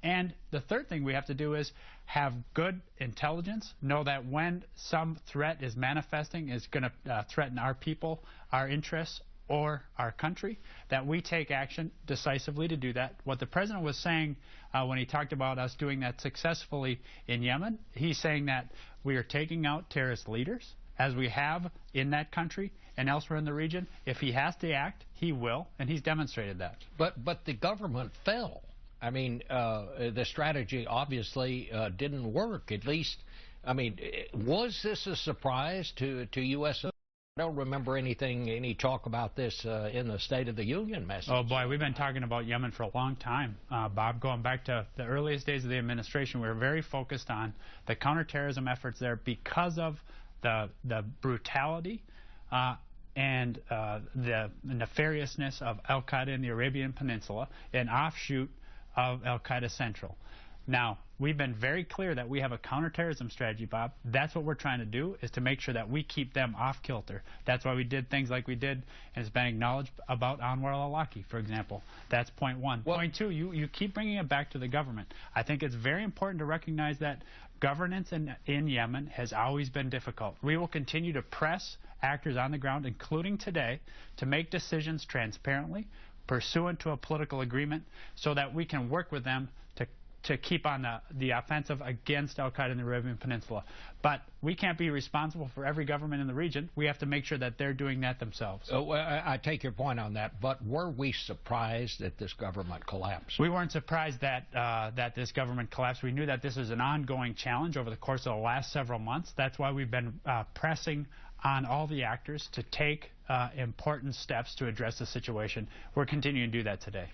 And the third thing we have to do is have good intelligence, know that when some threat is manifesting, is going to threaten our people, our interests, or our country, that we take action decisively to do that. What the president was saying when he talked about us doing that successfully in Yemen, he's saying that we are taking out terrorist leaders, as we have in that country and elsewhere in the region. If he has to act, he will, and he's demonstrated that. But the government fell. I mean, the strategy obviously didn't work. At least, I mean, was this a surprise to U.S.? I don't remember any talk about this in the State of the Union message. Oh, boy, we've been talking about Yemen for a long time, Bob. Going back to the earliest days of the administration, we were very focused on the counterterrorism efforts there because of the brutality and the nefariousness of al-Qaeda in the Arabian Peninsula, an offshoot of al-Qaeda Central. Now, we've been very clear that we have a counterterrorism strategy, Bob. That's what we're trying to do, is to make sure that we keep them off kilter. That's why we did things like we did, and it's been acknowledged about Anwar al-Awlaki, for example. That's point one. Well, point two, you keep bringing it back to the government. I think it's very important to recognize that governance in Yemen has always been difficult. We will continue to press actors on the ground, including today, to make decisions transparently, pursuant to a political agreement, so that we can work with them to keep on the offensive against al-Qaeda in the Arabian Peninsula. But we can't be responsible for every government in the region. We have to make sure that they're doing that themselves. Well, I take your point on that, but were we surprised that this government collapsed? We weren't surprised that that this government collapsed. We knew that this is an ongoing challenge over the course of the last several months. That's why we've been pressing on all the actors to take important steps to address the situation. We're continuing to do that today.